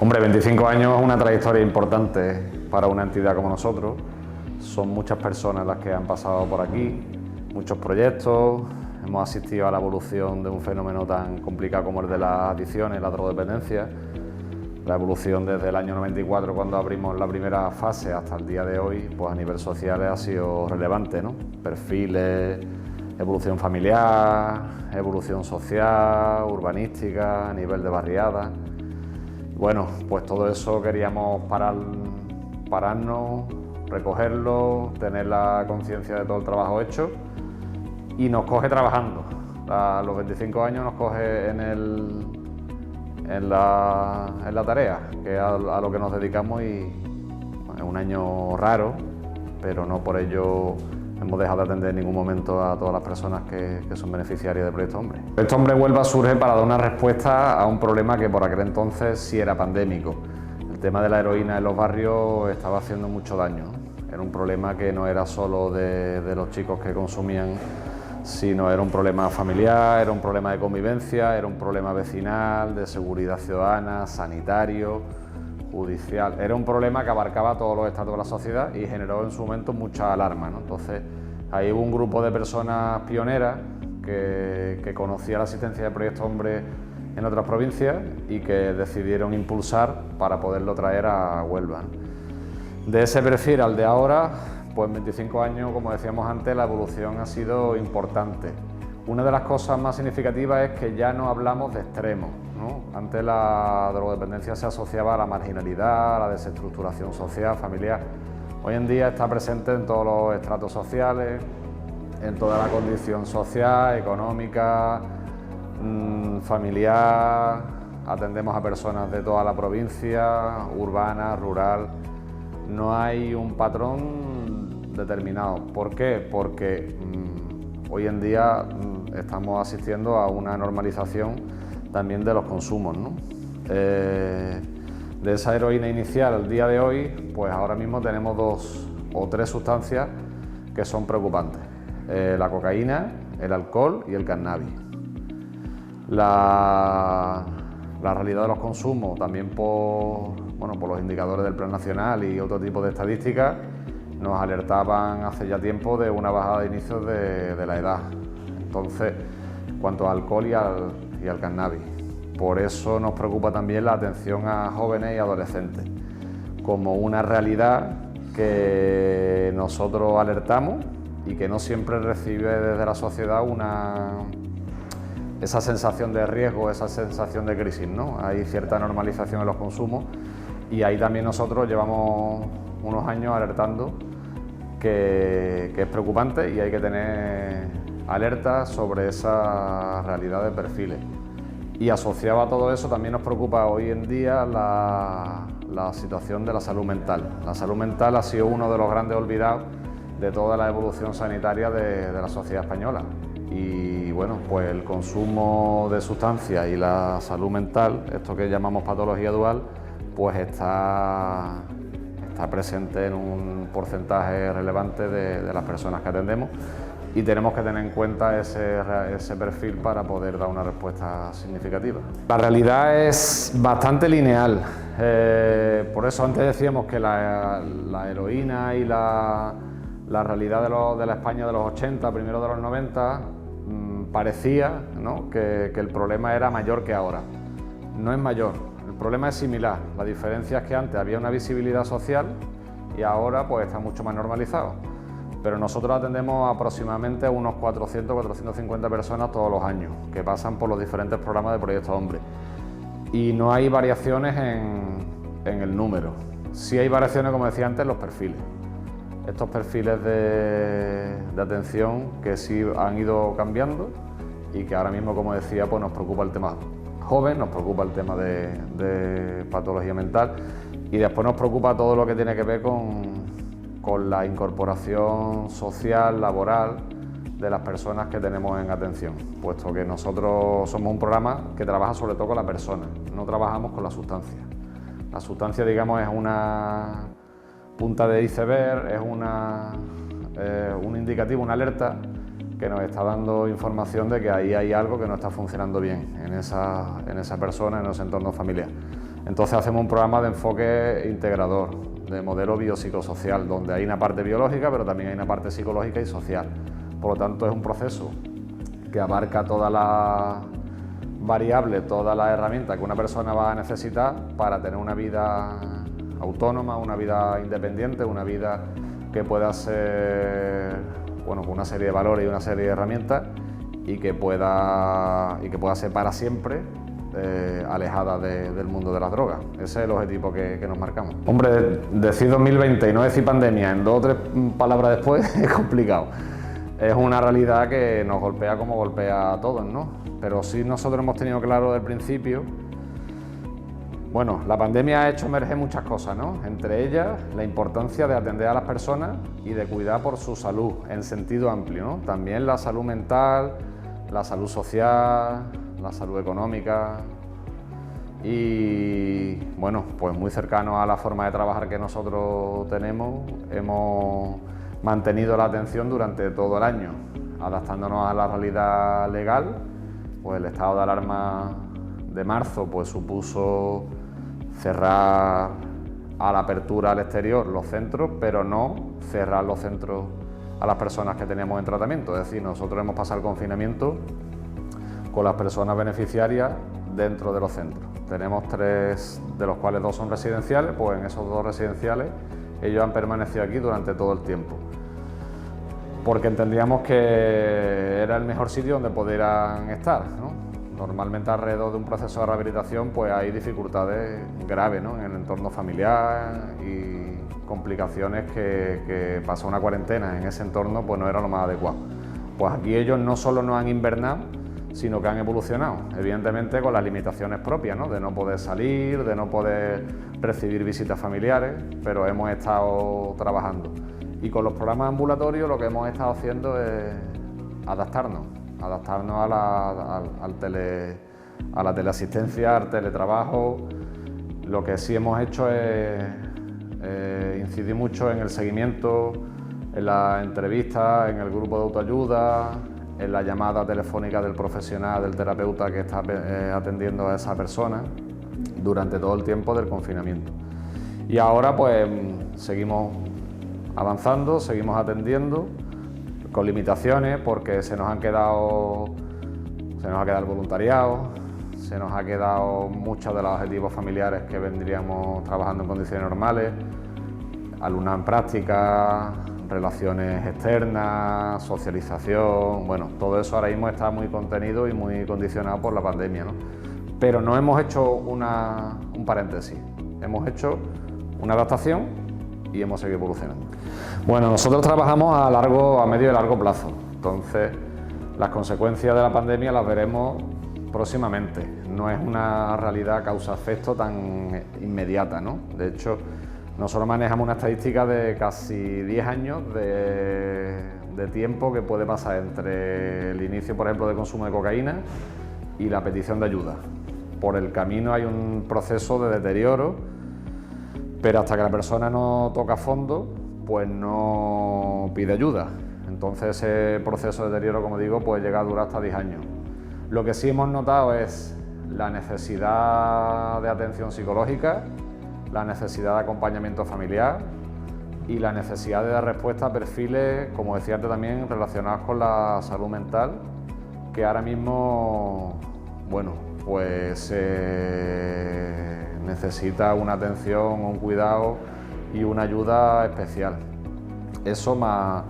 Hombre, 25 años es una trayectoria importante para una entidad como nosotros. Son muchas personas las que han pasado por aquí, muchos proyectos. Hemos asistido a la evolución de un fenómeno tan complicado como el de las adicciones, la drogodependencia. La evolución desde el año 94, cuando abrimos la primera fase, hasta el día de hoy, pues a nivel social ha sido relevante, ¿no? Perfiles, evolución familiar, evolución social, urbanística, a nivel de barriada. Bueno, pues todo eso queríamos pararnos, recogerlo, tener la conciencia de todo el trabajo hecho, y nos coge trabajando. A los 25 años nos coge en la tarea, que es a lo que nos dedicamos, y bueno, es un año raro, pero no por ello hemos dejado de atender en ningún momento a todas las personas que son beneficiarias de Proyecto Hombre. Proyecto Hombre Huelva surge para dar una respuesta a un problema que por aquel entonces sí era pandémico. El tema de la heroína en los barrios estaba haciendo mucho daño. Era un problema que no era solo de los chicos que consumían, sino era un problema familiar, era un problema de convivencia, era un problema vecinal, de seguridad ciudadana, sanitario, judicial. Era un problema que abarcaba todos los estratos de la sociedad y generó en su momento mucha alarma, ¿no? Entonces, ahí hubo un grupo de personas pioneras que conocía la existencia de Proyecto Hombre en otras provincias y que decidieron impulsar para poderlo traer a Huelva, ¿no? De ese perfil al de ahora, pues en 25 años, como decíamos antes, la evolución ha sido importante. Una de las cosas más significativas es que ya no hablamos de extremos, ¿no? Antes la drogodependencia se asociaba a la marginalidad, a la desestructuración social, familiar. Hoy en día está presente en todos los estratos sociales, en toda la condición social, económica, familiar. Atendemos a personas de toda la provincia, urbana, rural. No hay un patrón determinado. ¿Por qué? Porque hoy en día estamos asistiendo a una normalización también de los consumos, ¿no? De esa heroína inicial al día de hoy, pues ahora mismo tenemos 2 o 3 sustancias que son preocupantes: la cocaína, el alcohol y el cannabis. La realidad de los consumos, también por los indicadores del Plan Nacional y otro tipo de estadísticas, nos alertaban hace ya tiempo de una bajada de inicios de la edad. Entonces, en cuanto al alcohol y al cannabis. Por eso nos preocupa también la atención a jóvenes y adolescentes, como una realidad que nosotros alertamos y que no siempre recibe desde la sociedad esa sensación de riesgo, esa sensación de crisis, ¿no? Hay cierta normalización en los consumos y ahí también nosotros llevamos unos años alertando que es preocupante y hay que tener alerta sobre esa realidad de perfiles. Y asociado a todo eso también nos preocupa hoy en día la situación de la salud mental. La salud mental ha sido uno de los grandes olvidados de toda la evolución sanitaria de la sociedad española. Y bueno, pues el consumo de sustancias y la salud mental, esto que llamamos patología dual, pues está presente en un porcentaje relevante de las personas que atendemos, y tenemos que tener en cuenta ese perfil para poder dar una respuesta significativa. La realidad es bastante lineal, por eso antes decíamos que la heroína y la realidad de la España de los 80, primero de los 90, parecía, ¿no?, que el problema era mayor que ahora. No es mayor, el problema es similar. La diferencia es que antes había una visibilidad social y ahora pues está mucho más normalizado. Pero nosotros atendemos aproximadamente a unos 400-450 personas todos los años que pasan por los diferentes programas de Proyecto Hombre. Y no hay variaciones en el número. Sí hay variaciones, como decía antes, en los perfiles. Estos perfiles de atención que sí han ido cambiando y que ahora mismo, como decía, pues nos preocupa el tema joven, nos preocupa el tema de patología mental, y después nos preocupa todo lo que tiene que ver con la incorporación social, laboral de las personas que tenemos en atención, puesto que nosotros somos un programa que trabaja sobre todo con la persona, no trabajamos con la sustancia. La sustancia, digamos, es una punta de iceberg, es un indicativo, una alerta que nos está dando información de que ahí hay algo que no está funcionando bien en esa persona, en ese entorno familiar. Entonces hacemos un programa de enfoque integrador, de modelo biopsicosocial, donde hay una parte biológica, pero también hay una parte psicológica y social. Por lo tanto, es un proceso que abarca todas las variables, todas las herramientas que una persona va a necesitar para tener una vida autónoma, una vida independiente, una vida que pueda ser, bueno, con una serie de valores y una serie de herramientas y que pueda ser para siempre alejada del mundo de las drogas. Ese es el objetivo que nos marcamos. Hombre, decir 2020 y no decir pandemia en 2 o 3 palabras después es complicado. Es una realidad que nos golpea como golpea a todos, ¿no? Pero sí nosotros hemos tenido claro desde el principio. Bueno, la pandemia ha hecho emerger muchas cosas, ¿no? Entre ellas, la importancia de atender a las personas y de cuidar por su salud en sentido amplio, ¿no? También la salud mental, la salud social, la salud económica y, bueno, pues muy cercano a la forma de trabajar que nosotros tenemos, hemos mantenido la atención durante todo el año, adaptándonos a la realidad legal. Pues el estado de alarma de marzo pues supuso cerrar a la apertura al exterior los centros, pero no cerrar los centros a las personas que teníamos en tratamiento. Es decir, nosotros hemos pasado el confinamiento con las personas beneficiarias dentro de los centros. Tenemos 3, de los cuales 2 son residenciales, pues en esos 2 residenciales ellos han permanecido aquí durante todo el tiempo, porque entendíamos que era el mejor sitio donde pudieran estar, ¿no? Normalmente alrededor de un proceso de rehabilitación pues hay dificultades graves, ¿no? En el entorno familiar y complicaciones que pasar una cuarentena en ese entorno pues no era lo más adecuado. Pues aquí ellos no solo no han invernado, sino que han evolucionado, evidentemente con las limitaciones propias, ¿no? De no poder salir, de no poder recibir visitas familiares, pero hemos estado trabajando. Y con los programas ambulatorios lo que hemos estado haciendo es adaptarnos a la teleasistencia, al teletrabajo. Lo que sí hemos hecho es incidir mucho en el seguimiento, en la entrevista, en el grupo de autoayuda, en la llamada telefónica del profesional, del terapeuta que está atendiendo a esa persona durante todo el tiempo del confinamiento. Y ahora pues seguimos avanzando, seguimos atendiendo con limitaciones porque se nos ha quedado el voluntariado, se nos ha quedado muchos de los objetivos familiares que vendríamos trabajando en condiciones normales, alumnado en práctica, relaciones externas, socialización, bueno, todo eso ahora mismo está muy contenido y muy condicionado por la pandemia, ¿no? Pero no hemos hecho un paréntesis, hemos hecho una adaptación y hemos seguido evolucionando. Bueno, nosotros trabajamos a medio y largo plazo, entonces las consecuencias de la pandemia las veremos próximamente, no es una realidad causa-efecto tan inmediata, ¿no? De hecho, nosotros manejamos una estadística de casi 10 años de tiempo que puede pasar entre el inicio, por ejemplo, de consumo de cocaína y la petición de ayuda. Por el camino hay un proceso de deterioro, pero hasta que la persona no toca fondo, pues no pide ayuda. Entonces ese proceso de deterioro, como digo, puede llegar a durar hasta 10 años. Lo que sí hemos notado es la necesidad de atención psicológica, la necesidad de acompañamiento familiar y la necesidad de dar respuesta a perfiles, como decía antes también, relacionados con la salud mental, que ahora mismo, bueno, pues necesita una atención, un cuidado y una ayuda especial. Eso más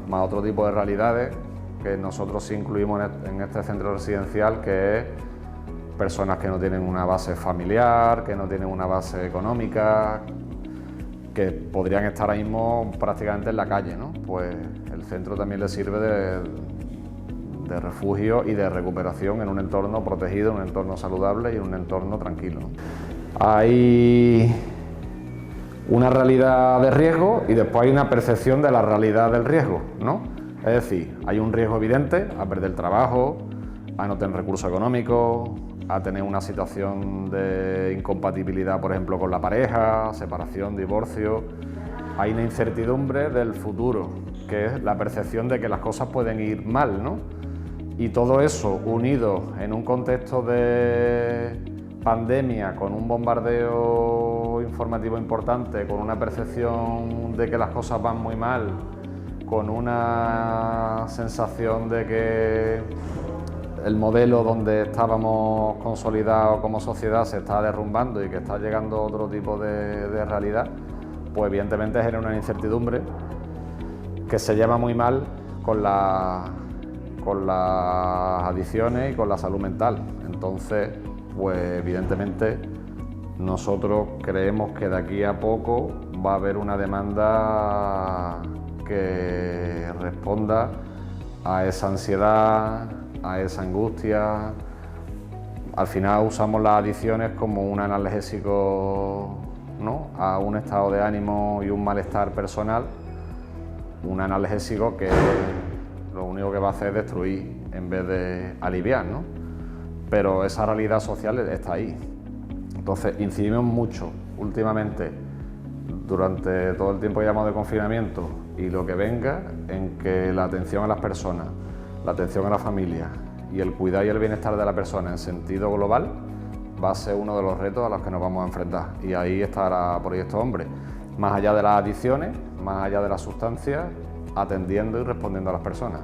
otro tipo de realidades que nosotros sí incluimos en este centro residencial, que es personas que no tienen una base familiar, que no tienen una base económica, que podrían estar ahora mismo prácticamente en la calle, ¿no? Pues el centro también les sirve de refugio y de recuperación en un entorno protegido, en un entorno saludable y en un entorno tranquilo, ¿no? Hay una realidad de riesgo y después hay una percepción de la realidad del riesgo, ¿no? Es decir, hay un riesgo evidente a perder el trabajo, a no tener recursos económicos, a tener una situación de incompatibilidad, por ejemplo, con la pareja, separación, divorcio. Hay una incertidumbre del futuro, que es la percepción de que las cosas pueden ir mal, ¿no? Y todo eso unido en un contexto de pandemia, con un bombardeo informativo importante, con una percepción de que las cosas van muy mal, con una sensación de que el modelo donde estábamos consolidados como sociedad se está derrumbando y que está llegando otro tipo de realidad, pues evidentemente genera una incertidumbre que se lleva muy mal con las adicciones y con la salud mental. Entonces, pues evidentemente nosotros creemos que de aquí a poco va a haber una demanda que responda a esa ansiedad, a esa angustia. Al final usamos las adicciones como un analgésico, ¿no?, a un estado de ánimo y un malestar personal, un analgésico que lo único que va a hacer es destruir en vez de aliviar, ¿no? Pero esa realidad social está ahí. Entonces incidimos mucho últimamente, durante todo el tiempo que llevamos de confinamiento y lo que venga, en que la atención a las personas, la atención a la familia y el cuidado y el bienestar de la persona en sentido global va a ser uno de los retos a los que nos vamos a enfrentar. Y ahí estará Proyecto Hombre, más allá de las adicciones, más allá de las sustancias, atendiendo y respondiendo a las personas.